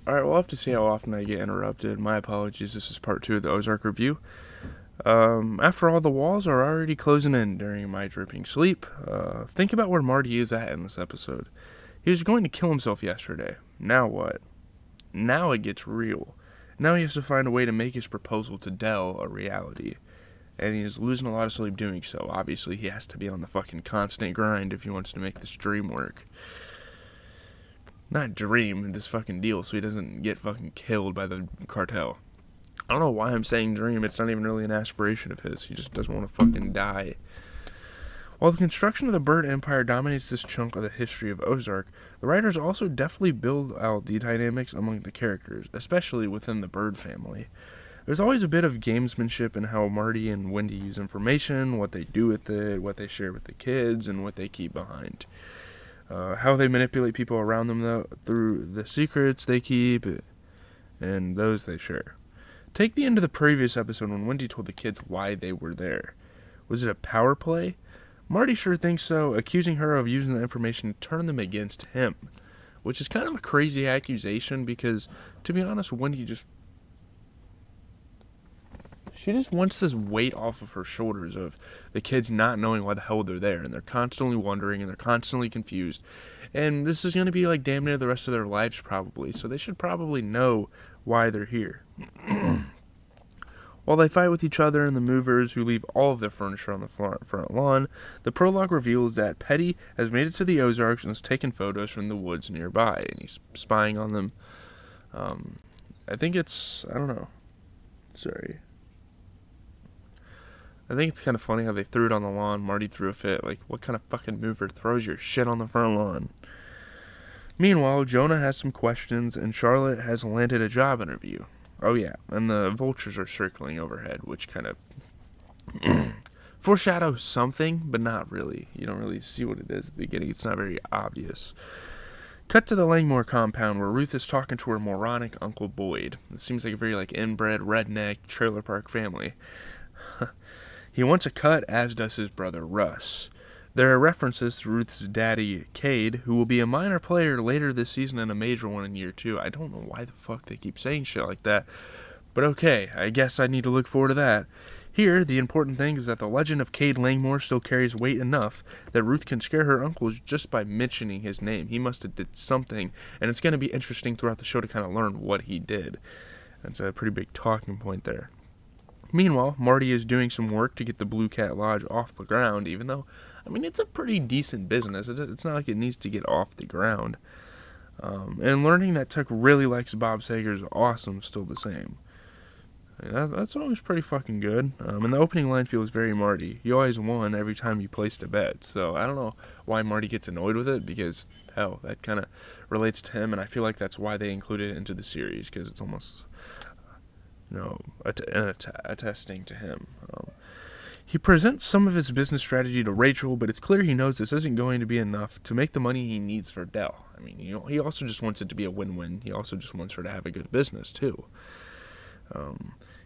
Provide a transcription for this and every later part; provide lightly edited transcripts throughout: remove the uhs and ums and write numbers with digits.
Alright, we'll have to see how often I get interrupted. My apologies, this is part 2 of the Ozark review. After all, the walls are already closing in during my dripping sleep. Think about where Marty is at in this episode. He was going to kill himself yesterday. Now what? Now it gets real. Now he has to find a way to make his proposal to Dell a reality. And he is losing a lot of sleep doing so. Obviously, he has to be on the fucking constant grind if he wants to make this dream work. Not dream, this fucking deal, so he doesn't get fucking killed by the cartel. I don't know why I'm saying dream, it's not even really an aspiration of his. He just doesn't want to fucking die. While the construction of the Bird Empire dominates this chunk of the history of Ozark, the writers also deftly build out the dynamics among the characters, especially within the Bird family. There's always a bit of gamesmanship in how Marty and Wendy use information, what they do with it, what they share with the kids, and what they keep behind. How they manipulate people around them though, through the secrets they keep and those they share. Take the end of the previous episode when Wendy told the kids why they were there. Was it a power play? Marty sure thinks so, accusing her of using the information to turn them against him. Which is kind of a crazy accusation because, to be honest, Wendy just wants this weight off of her shoulders of the kids not knowing why the hell they're there, and they're constantly wondering, and they're constantly confused, and this is going to be like damn near the rest of their lives probably, so they should probably know why they're here. While they fight with each other and the movers who leave all of their furniture on the front lawn, the prologue reveals that Petty has made it to the Ozarks and has taken photos from the woods nearby, and he's spying on them. I think it's kind of funny how they threw it on the lawn. Marty threw a fit. Like, what kind of fucking mover throws your shit on the front lawn? Meanwhile, Jonah has some questions, and Charlotte has landed a job interview. Oh yeah, and the vultures are circling overhead, which kind of foreshadows something, but not really. You don't really see what it is at the beginning. It's not very obvious. Cut to the Langmore compound where Ruth is talking to her moronic Uncle Boyd. It seems like a very inbred, redneck, trailer park family. He wants a cut, as does his brother Russ. There are references to Ruth's daddy, Cade, who will be a minor player later this season and a major one in year 2. I don't know why the fuck they keep saying shit like that, but okay, I guess I need to look forward to that. Here, the important thing is that the legend of Cade Langmore still carries weight enough that Ruth can scare her uncles just by mentioning his name. He must have did something, and it's going to be interesting throughout the show to kind of learn what he did. That's a pretty big talking point there. Meanwhile, Marty is doing some work to get the Blue Cat Lodge off the ground, even though, it's a pretty decent business. It's not like it needs to get off the ground. And learning that Tuck really likes Bob Sager is awesome, still the same. That's always pretty fucking good. And the opening line feels very Marty. You always won every time you placed a bet. So I don't know why Marty gets annoyed with it, because, hell, that kind of relates to him, and I feel like that's why they included it into the series, because it's almost... attesting to him. He presents some of his business strategy to Rachel, but it's clear he knows this isn't going to be enough to make the money he needs for Dell. He also just wants it to be a win-win. He also just wants her to have a good business, too.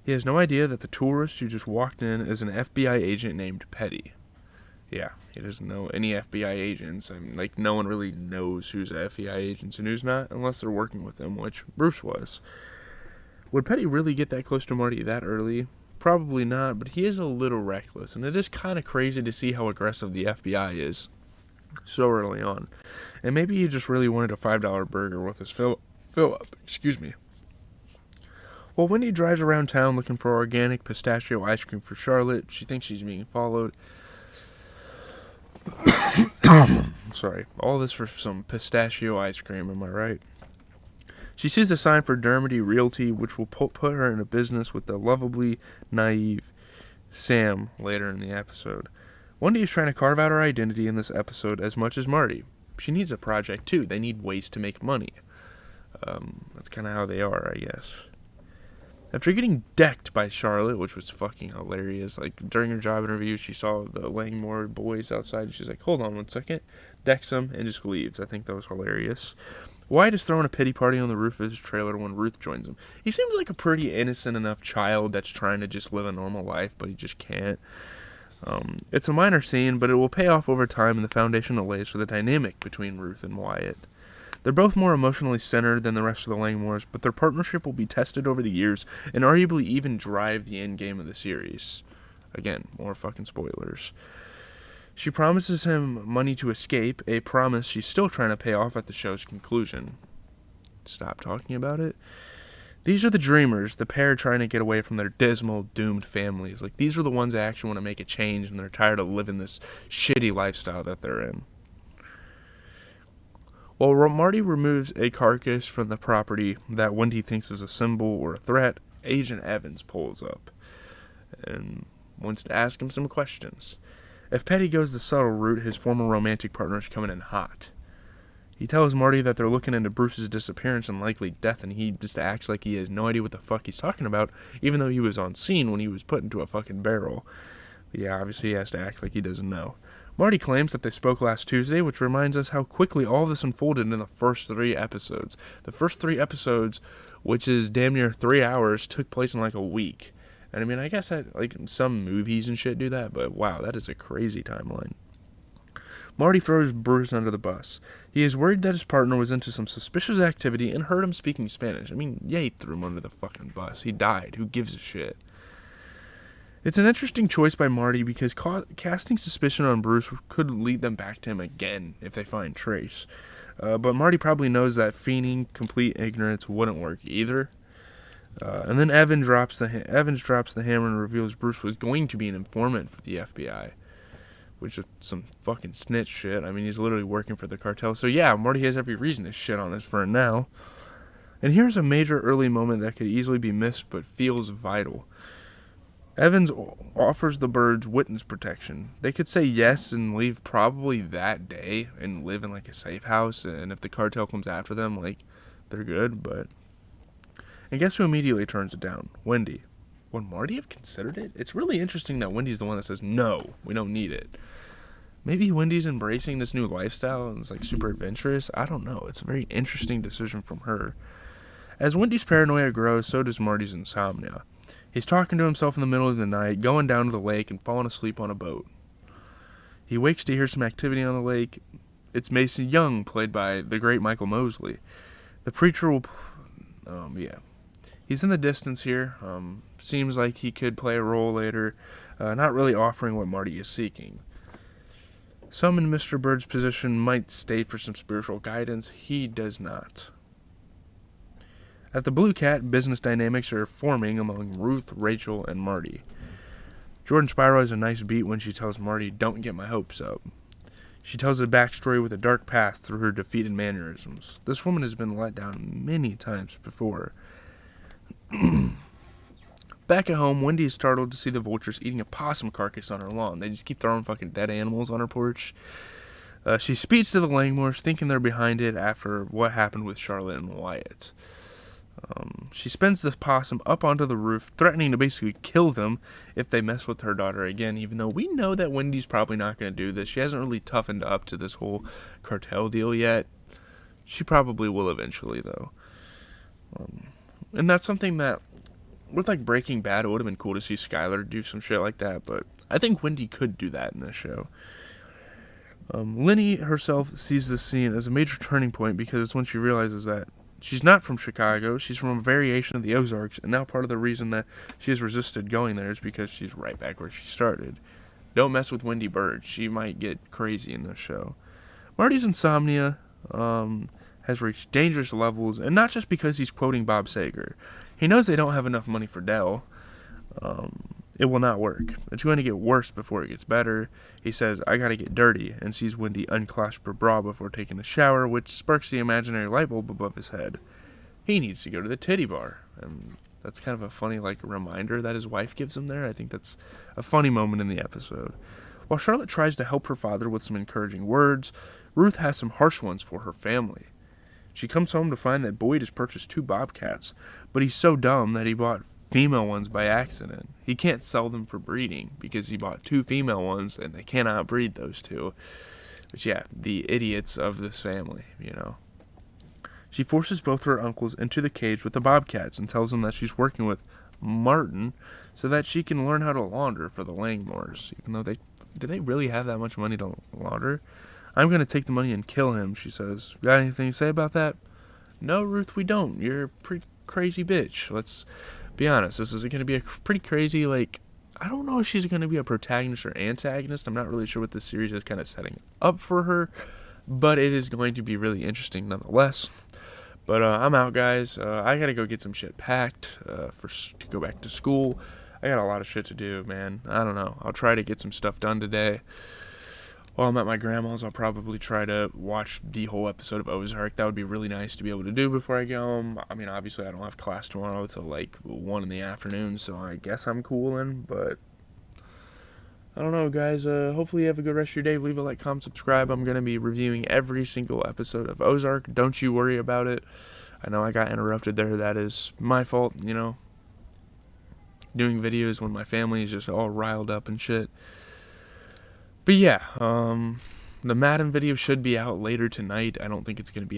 He has no idea that the tourist who just walked in is an FBI agent named Petty. Yeah, he doesn't know any FBI agents. No one really knows who's FBI agents and who's not, unless they're working with them, which Bruce was. Would Petty really get that close to Marty that early? Probably not, but he is a little reckless, and it is kind of crazy to see how aggressive the FBI is so early on. And maybe he just really wanted a $5 burger with his fill-up. Excuse me. While Wendy drives around town looking for organic pistachio ice cream for Charlotte, she thinks she's being followed. Sorry, all this for some pistachio ice cream, am I right? She sees a sign for Dermody Realty, which will put her in a business with the lovably naive Sam later in the episode. Wendy is trying to carve out her identity in this episode as much as Marty. She needs a project too. They need ways to make money. That's kind of how they are, I guess. After getting decked by Charlotte, which was fucking hilarious, during her job interview, she saw the Langmore boys outside, and she's like, hold on one second, decks them, and just leaves. I think that was hilarious. Wyatt is throwing a pity party on the roof of his trailer when Ruth joins him. He seems like a pretty innocent enough child that's trying to just live a normal life, but he just can't. It's a minor scene, but it will pay off over time, and the foundation it lays for the dynamic between Ruth and Wyatt. They're both more emotionally centered than the rest of the Langmores, but their partnership will be tested over the years and arguably even drive the end game of the series. Again, more fucking spoilers. She promises him money to escape, a promise she's still trying to pay off at the show's conclusion. Stop talking about it. These are the dreamers, the pair trying to get away from their dismal, doomed families. Like, these are the ones that actually want to make a change, and they're tired of living this shitty lifestyle that they're in. While Marty removes a carcass from the property that Wendy thinks is a symbol or a threat, Agent Evans pulls up and wants to ask him some questions. If Petty goes the subtle route, his former romantic partner is coming in hot. He tells Marty that they're looking into Bruce's disappearance and likely death, and he just acts like he has no idea what the fuck he's talking about, even though he was on scene when he was put into a fucking barrel. But yeah, obviously he has to act like he doesn't know. Marty claims that they spoke last Tuesday, which reminds us how quickly all this unfolded in the first 3 episodes. The first 3 episodes, which is damn near 3 hours, took place in like a week. And I mean, I guess that, like, some movies and shit do that, but wow, that is a crazy timeline. Marty throws Bruce under the bus. He is worried that his partner was into some suspicious activity and heard him speaking Spanish. I mean, yeah, he threw him under the fucking bus. He died. Who gives a shit? It's an interesting choice by Marty because casting suspicion on Bruce could lead them back to him again if they find trace. But Marty probably knows that feigning complete ignorance wouldn't work either. And then Evans drops the hammer and reveals Bruce was going to be an informant for the FBI. Which is some fucking snitch shit. I mean, he's literally working for the cartel. So yeah, Marty has every reason to shit on his friend now. And here's a major early moment that could easily be missed but feels vital. Evans offers the birds witness protection. They could say yes and leave probably that day and live in like a safe house, and if the cartel comes after them, like, they're good, but... And guess who immediately turns it down? Wendy. Would Marty have considered it? It's really interesting that Wendy's the one that says, no, we don't need it. Maybe Wendy's embracing this new lifestyle and it's like super adventurous. I don't know. It's a very interesting decision from her. As Wendy's paranoia grows, so does Marty's insomnia. He's talking to himself in the middle of the night, going down to the lake and falling asleep on a boat. He wakes to hear some activity on the lake. It's Mason Young, played by the great Michael Mosley. The preacher will... He's in the distance here. Seems like he could play a role later. Not really offering what Marty is seeking. Some in Mr. Bird's position might stay for some spiritual guidance. He does not. At the Blue Cat, business dynamics are forming among Ruth, Rachel, and Marty. Jordan Spyro has a nice beat when she tells Marty, don't get my hopes up. She tells a backstory with a dark past through her defeated mannerisms. This woman has been let down many times before. Back at home, Wendy is startled to see the vultures eating a possum carcass on her lawn. They just keep throwing fucking dead animals on her porch. She speaks to the Langmores, thinking they're behind it after what happened with Charlotte and Wyatt. She spins the possum up onto the roof, threatening to basically kill them if they mess with her daughter again, even though we know that Wendy's probably not going to do this. She hasn't really toughened up to this whole cartel deal yet. She probably will eventually, though. And that's something that, with like Breaking Bad, it would have been cool to see Skylar do some shit like that, but I think Wendy could do that in this show. Lenny herself sees this scene as a major turning point because it's when she realizes that she's not from Chicago, she's from a variation of the Ozarks, and now part of the reason that she has resisted going there is because she's right back where she started. Don't mess with Wendy Bird, she might get crazy in this show. Marty's insomnia has reached dangerous levels, and not just because he's quoting Bob Sager. He knows they don't have enough money for Dell. It will not work. It's going to get worse before it gets better. He says, I gotta get dirty, and sees Wendy unclasp her bra before taking a shower, which sparks the imaginary light bulb above his head. He needs to go to the titty bar. And that's kind of a funny, like, reminder that his wife gives him there. I think that's a funny moment in the episode. While Charlotte tries to help her father with some encouraging words, Ruth has some harsh ones for her family. She comes home to find that Boyd has purchased 2 bobcats, but he's so dumb that he bought female ones by accident. He can't sell them for breeding because he bought 2 female ones and they cannot breed those 2. But yeah, the idiots of this family, you know. She forces both her uncles into the cage with the bobcats and tells them that she's working with Martin so that she can learn how to launder for the Langmores, even though do they really have that much money to launder? I'm going to take the money and kill him, she says. Got anything to say about that? No, Ruth, we don't. You're a pretty crazy bitch. Let's be honest. This is going to be a pretty crazy, like, I don't know if she's going to be a protagonist or antagonist. I'm not really sure what this series is kind of setting up for her, but it is going to be really interesting nonetheless. But I'm out, guys. I got to go get some shit packed to go back to school. I got a lot of shit to do, man. I don't know. I'll try to get some stuff done today. While I'm at my grandma's, I'll probably try to watch the whole episode of Ozark. That would be really nice to be able to do before I go home. I mean, obviously, I don't have class tomorrow until like 1 in the afternoon, so I guess I'm cooling, but I don't know, guys. Hopefully you have a good rest of your day. Leave a like, comment, subscribe. I'm going to be reviewing every single episode of Ozark. Don't you worry about it. I know I got interrupted there. That is my fault, you know. Doing videos when my family is just all riled up and shit. But yeah, the Madden video should be out later tonight. I don't think it's going to be